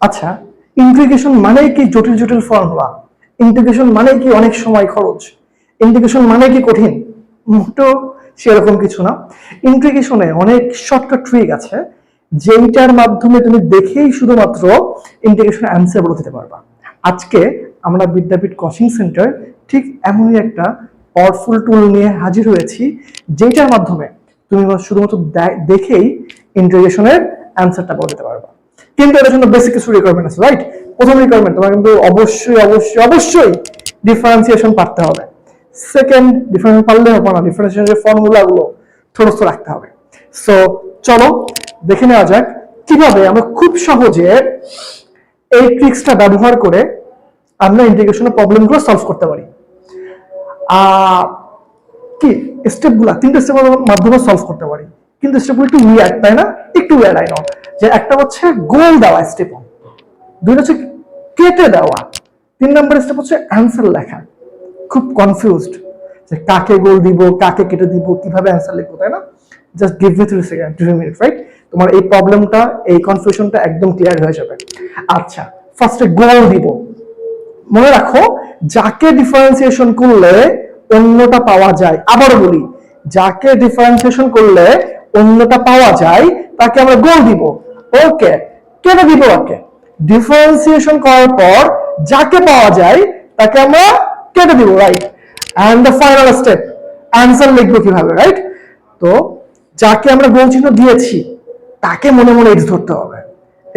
আচ্ছা, ইন্টিগ্রেশন মানে কি জটিল জটিল ফর্মুলা? ইন্টিগ্রেশন মানে কি অনেক সময় খরচ? ইন্টিগ্রেশন মানে কি কঠিন? মোটেও সেরকম কিছু না। ইন্টিগ্রেশনে অনেক শর্টকাট ট্রিক আছে যেইটার মাধ্যমে তুমি দেখেই শুধুমাত্র ইন্টিগ্রেশন অ্যান্সার বলে দিতে পারবা। আজকে আমরা বিদ্যাপীঠ কোচিং সেন্টার ঠিক এমনই একটা পাওয়ারফুল টুল নিয়ে হাজির হয়েছি যেটার মাধ্যমে তুমি শুধুমাত্র দেখেই ইন্টিগ্রেশনের অ্যান্সারটা বলে দিতে পারবা। কিন্তু এটার জন্য বেসিক কিছু রিকোয়ারমেন্ট আছে, রাইট? প্রথম রিকোয়ারমেন্ট তোমার কিন্তু অবশ্যই অবশ্যই অবশ্যই ডিফারেন্সিয়েশন পারতে হবে। সেকেন্ড, ডিফারেন্স পারলে হবে না, ডিফারেন্সিয়েশনের ফর্মুলাগুলো ঠোঁটস্থ রাখতে হবে। সো চলো দেখে নেওয়া যাক কিভাবে আমরা খুব সহজে এই ট্রিক্সটা ব্যবহার করে আমরা ইন্টিগ্রেশনের প্রবলেমগুলো সলভ করতে পারি। কি স্টেপগুলো, তিনটা স্টেপের মাধ্যমে সলভ করতে পারি, কিন্তু স্টেপগুলো একটু উইয়ার্ড, তাই না? একটু উইয়ার্ড, আই নো। যে একটা হচ্ছে গোল দেওয়া স্টেপ, দুইটা হচ্ছে কেটে দেওয়া, 3 নম্বর স্টেপ হচ্ছে অ্যান্সার লেখা। খুব কনফিউজড যে কাকে গোল দিব, কাকে কেটে দিব, কিভাবে অ্যান্সার লিখবো, তাই না? Just give me 3 second, 2 minute, right? তোমার এই প্রবলেমটা, এই কনফিউশনটা একদম ক্লিয়ার হয়ে যাবে। আচ্ছা, ফার্স্টে গোল দিব। মনে রাখো, যাকে ডিফারেন্সিয়েশন করলে অন্যটা পাওয়া যায়, আবারও বলি, যাকে ডিফারেন্সিয়েশন করলে অন্যটা পাওয়া যায় তাকে আমরা গোল দিব। ওকে, কেটে দিব ওকে। ডিফারেন্সিয়েশন করার পর যাকে পাওয়া যায় তাকে আমরা কেটে দিব, right? And the final step, answer লিখবো কিভাবে, রাইট? তো যাকে আমরা গোল চিহ্ন দিয়েছি তাকে মনে মনে এক্স ধরতে হবে,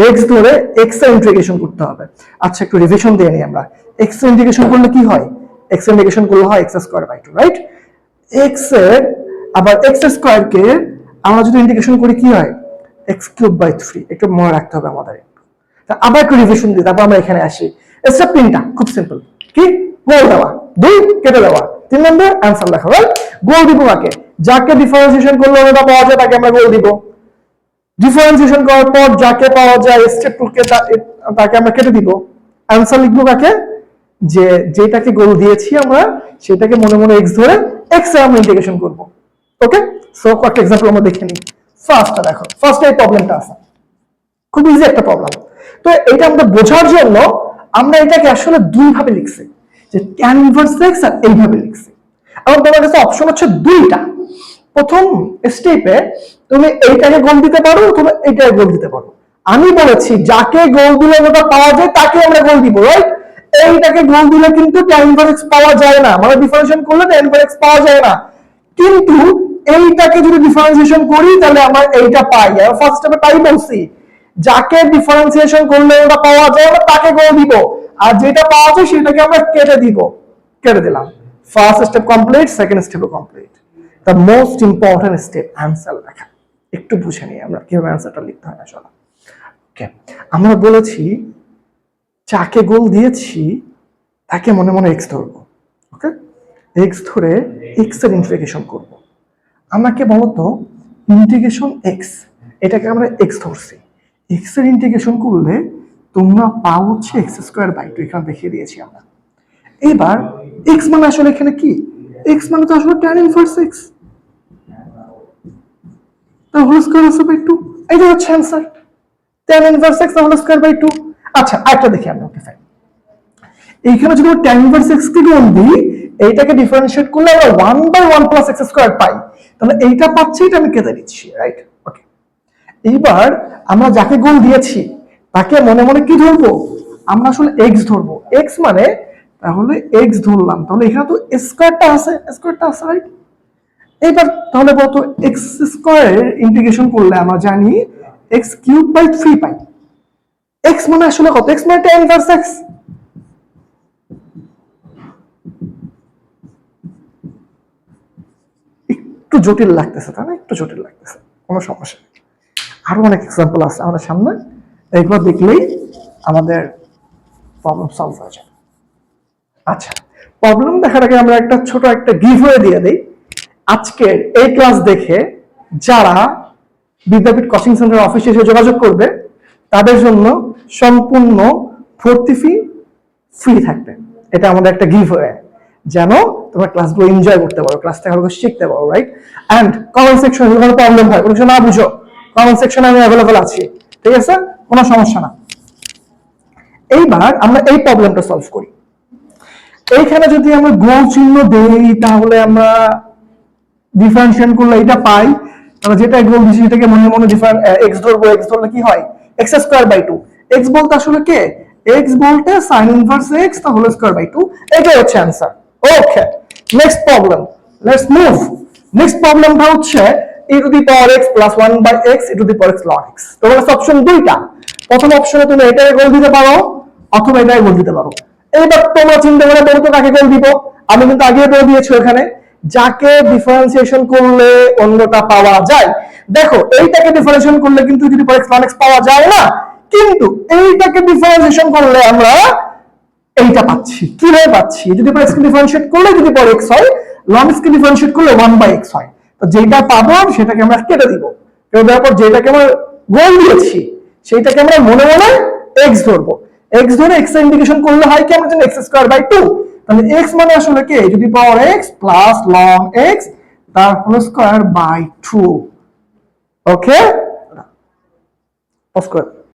এক্স ধরে এক্স এর ইন্টিগ্রেশন করতে হবে। আচ্ছা, একটু রিভিশন দিয়ে নিই আমরা। এক্স এর ইন্টিগ্রেশন করলে কি হয়? এক্স এর ইন্টিগ্রেশন করলে হয় x square by 2, right? X এর আবার এক্স স্কয়ার কে আমরা যদি ইন্টিগ্রেশন করি কি হয়? X cube by 3। একটু মনে রাখতে হবে আমাদের। আবার একটু রিভিশন দিই, তারপর আমরা এখানে আসি। স্টেপ 3টা খুব সিম্পল। কি? গোল দেওয়া, 2 কেটে দেওয়া, 3 নম্বর অ্যান্সার লেখা, রাইট? গোল দিব কাকে? যাকে ডিফারেন্সিয়েশন করলে ওটা পাওয়া যায় তাকে আমরা গোল দিব। ডিফারেন্সিয়েশন করার পর যাকে পাওয়া যায় স্টেপ 2 কে তাকে আমরা কেটে দিব। অ্যান্সার লিখবো কাকে? যে যেটাকে গোল দিয়েছি আমরা সেটাকে মনে মনে এক্স ধরে এক্স এর আমরা ইন্টিগ্রেশন করব। ওকে, সো কয়েকটা এক্সাম্পল আমরা দেখে নিই। ফার্স্টটা দেখো, ফার্স্ট এই প্রবলেমটা আছে, খুব ইজি একটা প্রবলেম। তো এটা আমরা বোঝার জন্য আমরা এটাকে আসলে দুই ভাবে লিখছি, যে tan ইনভার্স x আর এইভাবে লিখছি। এবং তোমার কাছে অপশন হচ্ছে দুইটা। প্রথম স্টেপে তুমি এইটাকে গোল দিতে পারো অথবা এইটাকে গোল দিতে পারো। আমি বলেছি যাকে গোল দিলে যেটা পাওয়া যায় তাকে আমরা গোল দিব, রাইট? এইটাকে গোল দিলে কিন্তু tan ইনভার্স x পাওয়া যায় না, মানে ডিফারেন্সিয়েশন করলে tan ইনভার্স x পাওয়া যায় না। কিন্তু এইটাকে যদি ডিফারেন্সিয়েশন করি তাহলে আমরা এইটা পাই। আর ফার্স্ট স্টেপে তাই বলছি, যাকে ডিফারেন্সিয়েশন করলে ওটা পাওয়া যায় আমরা তাকে গোল দিব, আর যেটা পাওয়া যায় সেটাকে আমরা কেটে দিব। কেটে দিলাম। ফার্স্ট স্টেপ কমপ্লিট, সেকেন্ড স্টেপও complete. The most important step answer লেখা। একটু বুঝে নিই আমরা কিভাবে অ্যান্সারটা লিখতে হয় আসলে। ওকে, আমরা বলেছি যাকে গোল দিয়েছি তাকে মনে মনে এক্স ধরবো। ওকে, এক্স ধরে এক্স এর ইন্টিগ্রেশন করব। আমাকে বলতো ইন্টিগ্রেশন এক্স, এটাকে আমরা এক্স ধরছি। এক্স এর ইন্টিগ্রেশন করলে তোমরা পাও হচ্ছে এক্স স্কোয়ার বাই 2, এখানে দেখিয়ে দিয়েছি আমরা। এবার এক্স মানে আসলে এখানে কি? এক্স মানে তো আসলে tan ইনভার্স এক্স, তার হোল স্কয়ার আছে বাই 2। এটা হচ্ছে answer, tan inverse x whole square by 2। আচ্ছা, আরেকটা দেখি আমরা। ওকে ফাইন, এইখানে যদি tan ইনভার্স এক্স কে গুণ দিই, এইটাকে ডিফারেন্সিয়েট করলে আমরা 1/1 প্লাস এক্স স্কয়ার পাই। তাহলে এইটা পাচ্ছি, এটা আমি কেটে দিচ্ছি, রাইট? ওকে, এইবার আমরা যাকে গোল দিয়েছি তাকে মনে মনে কি ধরবো? আমরা আসলে এক্স ধরবো। এক্স মানে তাহলে এক্স ধরলাম, তাহলে এখানে তো স্কয়ারটা আছে, স্কয়ারটা আছে, রাইট? এইবার তাহলে বলতো এক্স স্কয়ারের ইন্টিগ্রেশন করলে আমরা জানি এক্স কিউব বাই 3 পাই। এক্স মানে আসলে কত? এক্স মানে tan ইনভার্স এক্স। একটু জটিল লাগতেছে, তাই না? একটু জটিল লাগতেছে, কোনো সমস্যা নেই। আরো অনেক এক্সাম্পল আছে আমাদের সামনে, এগুলো দেখলেই আমাদের প্রবলেম সলভ হয়ে যাবে। আচ্ছা, প্রবলেম দেখার আগে আমরা একটা ছোট একটা গিভওয়ে দিয়ে দিই। আজকের এই ক্লাস দেখে যারা বিদ্যাপীঠ কোচিং সেন্টার অফিসে এসে যোগাযোগ করবে তাদের জন্য সম্পূর্ণ ভর্তি ফি ফ্রি থাকবে। এটা আমাদের একটা গিভওয়ে, যেন তোমরা ক্লাসগুলো এনজয় করতে পারো, ক্লাস থেকে শিখতে পারো, রাইট? এন্ড কমেন্ট সেকশনে যদি কোনো প্রবলেম হয়, কোনো কিছু না বুঝো, কমেন্ট সেকশনে আমি অ্যাভেলেবল আছি, ঠিক আছে? কোনো সমস্যা না। এইবার আমরা এই প্রবলেমটা সলভ করি। এইখানে যদি আমরা গোল চিহ্ন দেই তাহলে আমরা ডিফারেন্সিয়েট করলে এটা পাই, আমরা যেটা গোল দিছি সেটাকে মনে মনে এক্স ধরবো, এক্স ধরলে কি হয় এক্স স্কয়ার বাই 2। এক্স বলতে আসলে কে, এক্স বলতে sin ইনভার্স এক্স তা হোল স্কয়ার বাই 2, এটাই হচ্ছে answer. Okay, next problem, let's move. Next প্রবলেমটা হচ্ছে e to the power x plus 1 by x e to the power x log x। তোমার কাছে অপশন দুইটা, প্রথম অপশনে তুমি এটাকে গোল দিতে পারো অথবা এটাকে গোল দিতে পারো। এইবার তোমরা চিন্তা করে বলো তো কাকে গোল দিব। আমি কিন্তু আগে বলে দিয়েছি এখানে যাকে ডিফারেন্সিয়েশন করলে অন্যটা পাওয়া যায়। দেখো এইটাকে ডিফারেন্সিয়েশন করলে কিন্তু যদি পাওয়ার x log x পাওয়া যায় না, কিন্তু এইটাকে ডিফারেন্সিয়েশন করলে আমরা এইটা পাচ্ছি। কিভাবে পাচ্ছি, যদি পাওয়ার x কে ডিফারেন্সিয়েট করলে যদি পাওয়ার x হয়, log x কে ডিফারেন্সিয়েট করলে 1 বাই x হয়। তো যেটা পাবো সেটাকে আমরা কেটে দিব, কেটে দেওয়ার পর যেটাকে আমরা গোল দিয়েছি সেইটাকে আমরা মনে মনে x ধরবো। x ধরে x এর ইন্টিগ্রেশন করলে হয় কি আমরা জানি x স্কয়ার বাই 2। তাহলে x মানে আসলে কি যদি power x plus log x তার whole square by 2। Okay, of course.